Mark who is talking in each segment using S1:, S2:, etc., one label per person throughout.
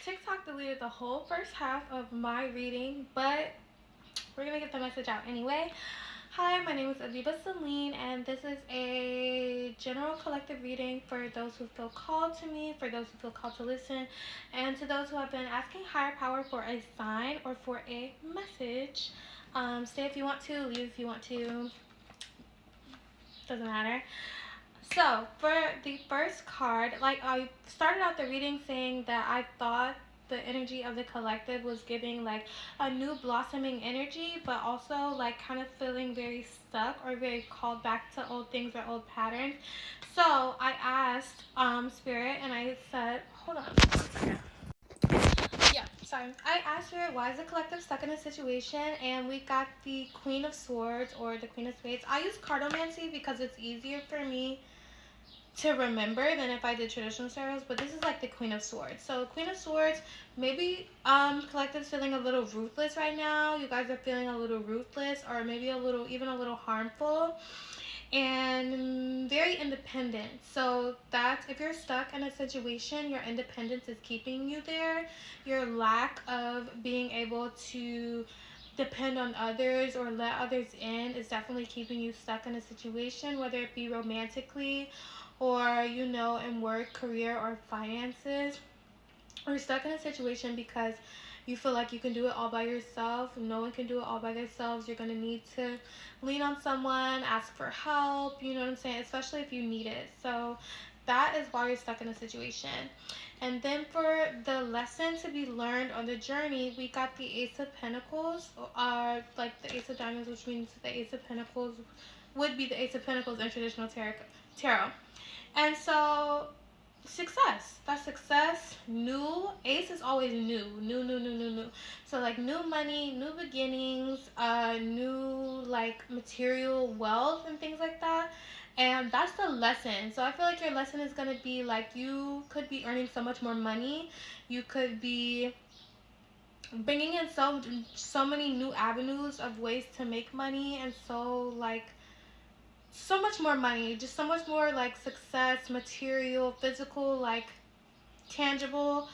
S1: TikTok deleted the whole first half of my reading, but we're gonna get the message out anyway. Hi, my name is Aviva Celine, and this is a general collective reading for those who feel called to me, for those who feel called to listen, and to those who have been asking higher power for a sign or for a message. Stay if you want to, leave if you want to, doesn't matter. So, for the first card, like I started out the reading saying that I thought the energy of the collective was giving like a new blossoming energy, but also like kind of feeling very stuck or very called back to old things or old patterns. So, I asked Spirit and I said, hold on. Yeah, sorry. I asked her why is the collective stuck in a situation, and we got the Queen of Swords or the Queen of Spades. I use cardomancy because it's easier for me to remember than if I did traditional tarots, but this is like the Queen of Swords. So Queen of Swords, maybe collective's feeling a little ruthless right now. You guys are feeling a little ruthless or maybe a little even a little harmful and very independent. So that's if you're stuck in a situation, your independence is keeping you there. Your lack of being able to depend on others or let others in is definitely keeping you stuck in a situation, whether it be romantically or in work, career, or finances. Or stuck in a situation because you feel like you can do it all by yourself. No one can do it all by themselves. You're going to need to lean on someone, ask for help, you know what I'm saying, especially if you need it. So that is why you're stuck in a situation. And then for the lesson to be learned on the journey, we got the Ace of Pentacles, like the Ace of Diamonds, which means the Ace of Pentacles would be the Ace of Pentacles in traditional tarot. And so success, that's success. New ace is always new. So like new money, new beginnings, new like material wealth and things like that. And that's the lesson. So I feel like your lesson is going to be like you could be earning so much more money. You could be bringing in so many new avenues of ways to make money, and so much more money, just so much more like success, material, physical, like tangible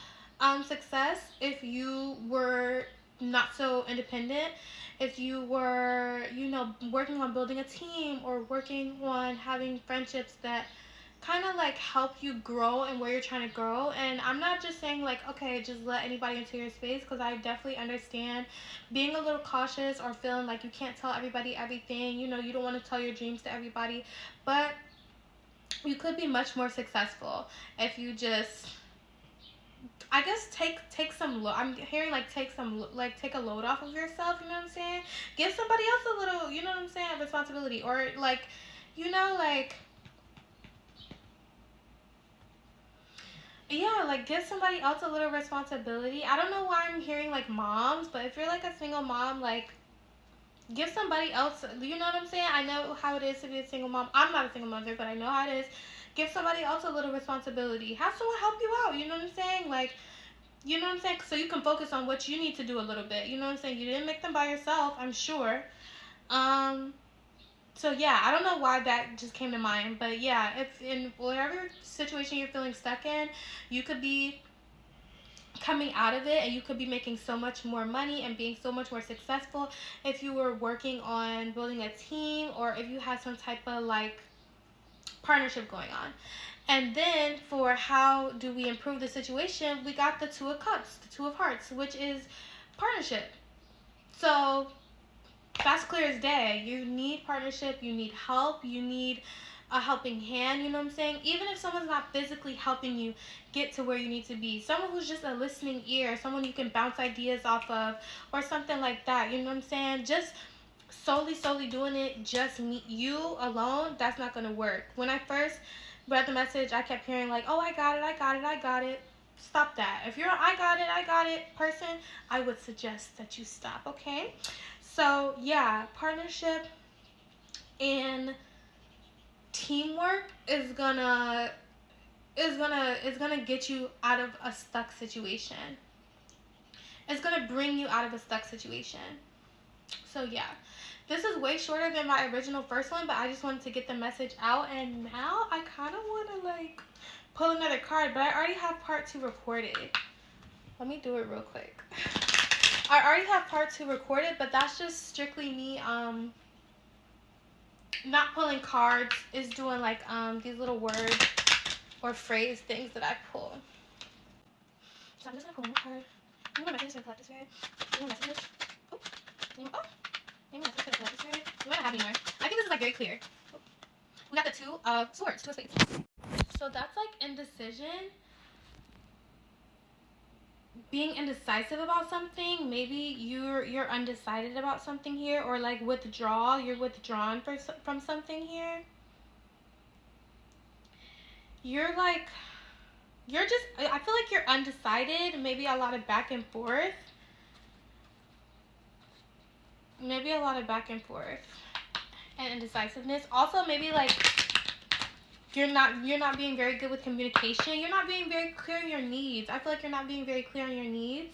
S1: success if you were not so independent, if you were working on building a team or working on having friendships that kind of like help you grow and where you're trying to grow. And I'm not just saying like, okay, just let anybody into your space, because I definitely understand being a little cautious or feeling like you can't tell everybody everything. You don't want to tell your dreams to everybody, but you could be much more successful if you just, I guess, take some I'm hearing like take a load off of yourself, you know what I'm saying? Give somebody else a little, you know what I'm saying, responsibility, or like, like, yeah, like give somebody else a little responsibility. I don't know why I'm hearing like moms, but if you're like a single mom, like give somebody else, you know what I'm saying? I know how it is to be a single mom. I'm not a single mother, but I know how it is. Give somebody else a little responsibility. Have someone help you out, you know what I'm saying? Like, you know what I'm saying? So you can focus on what you need to do a little bit. You know what I'm saying? You didn't make them by yourself, I'm sure. So yeah, I don't know why that just came to mind, but yeah, if in whatever situation you're feeling stuck in, you could be coming out of it and you could be making so much more money and being so much more successful if you were working on building a team or if you had some type of like partnership going on. And then for how do we improve the situation, we got the Two of Cups, the Two of Hearts, which is partnership. So that's clear as day. You need partnership, you need help, you need a helping hand, you know what I'm saying? Even if someone's not physically helping you get to where you need to be, someone who's just a listening ear, someone you can bounce ideas off of, or something like that, you know what I'm saying? Just solely doing it, just you alone, that's not gonna work. When I first read the message, I kept hearing like, oh, I got it. Stop that. If you're an I got it person, I would suggest that you stop, okay? So yeah, partnership and teamwork is gonna get you out of a stuck situation. It's gonna bring you out of a stuck situation. So yeah, this is way shorter than my original first one, but I just wanted to get the message out. And now I kind of want to like pull another card, but I already have part 2 recorded. Let me do it real quick. I already have part 2 recorded, but that's just strictly me not pulling cards. Is doing like these little word or phrase things that I pull. So I'm just gonna pull one card. I'm gonna message to collect this word. I'm gonna message. Oh, I'm gonna message to collect this word. We might not have anymore. I think this is like very clear. We got the 2 of swords, 2 of spades. So that's like indecision. Being indecisive about something. Maybe you're undecided about something here, or like withdraw. You're withdrawn from something here. You're like, I feel like you're undecided. Maybe a lot of back and forth. Maybe a lot of back and forth and indecisiveness. Also, maybe like you're not being very good with communication. You're not being very clear on your needs. I feel like you're not being very clear on your needs.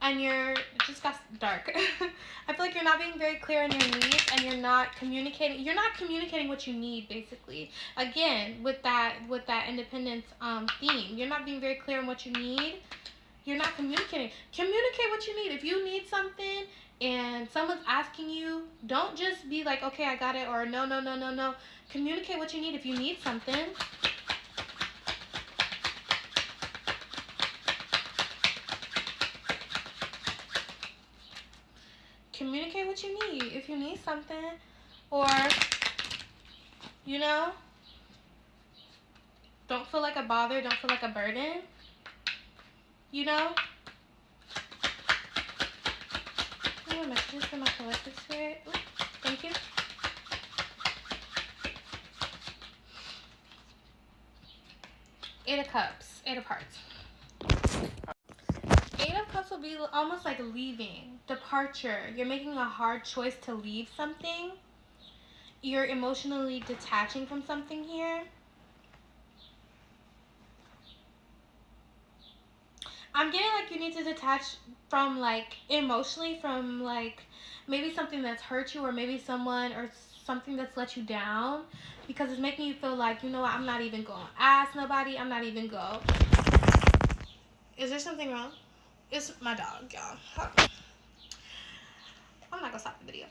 S1: And it just got dark. I feel like you're not being very clear on your needs, and you're not communicating what you need, basically. Again, with that independence theme. You're not being very clear on what you need. You're not communicating. Communicate what you need. If you need something and someone's asking you, don't just be like, okay, I got it, or no. Communicate what you need if you need something. Communicate what you need if you need something, or, don't feel like a bother, don't feel like a burden, Messages for my collective spirit. Ooh, thank you. Eight of Cups, Eight of Hearts. Eight of Cups will be almost like leaving, departure. You're making a hard choice to leave something. You're emotionally detaching from something here. I'm getting like you need to detach from like emotionally from like maybe something that's hurt you, or maybe someone or something that's let you down, because it's making you feel like, I'm not even going to ask nobody. I'm not even going. Is there something wrong? It's my dog, y'all. I'm not going to stop the video.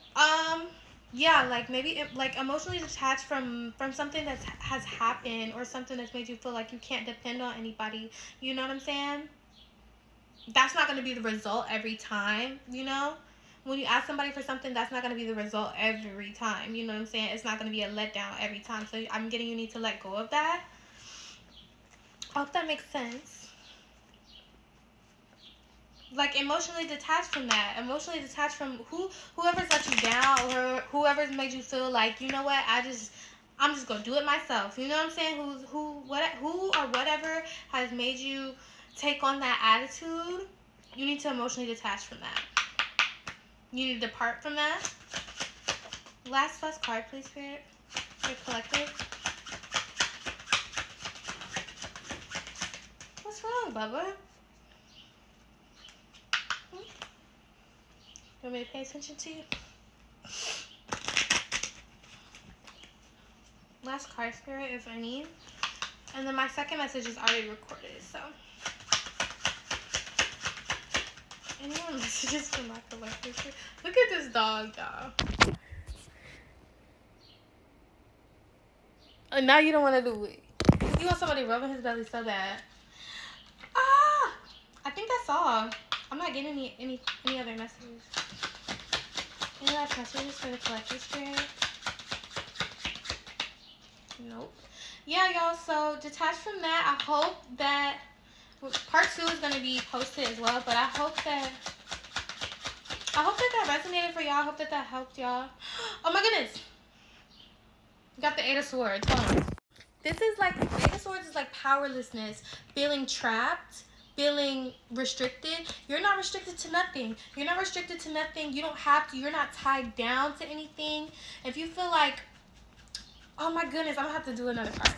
S1: Yeah, like maybe like emotionally detached from something that has happened, or something that's made you feel like you can't depend on anybody. You know what I'm saying? That's not going to be the result every time, When you ask somebody for something, that's not going to be the result every time, you know what I'm saying? It's not going to be a letdown every time. So I'm getting you need to let go of that. I hope that makes sense. Like emotionally detached from that. Emotionally detached from whoever's let you down, or whoever's made you feel like, you know what, I'm just going to do it myself. You know what I'm saying? Who or whatever has made you take on that attitude, you need to emotionally detach from that. You need to depart from that. Last card, please, Spirit. Your collective. What's wrong, Bubba? You want me to pay attention to you? Last card, Spirit, if any. And then my second message is already recorded, so. Any more messages from my collective? Look at this dog, y'all. And now you don't want to do it. You want somebody rubbing his belly so bad. I think that's all. I'm not getting any other messages. Any last messages for the collective spirit? Nope. Yeah, y'all. So detached from that, I hope that part 2 is gonna be posted as well. But I hope that resonated for y'all. I hope that helped y'all. Oh my goodness. We got the Eight of Swords. Hold on. This is like, Eight of Swords is like powerlessness, feeling trapped, feeling restricted. You're not restricted to nothing. You're not restricted to nothing. You don't have to. You're not tied down to anything. If you feel like, oh my goodness, I'm going to have to do another card.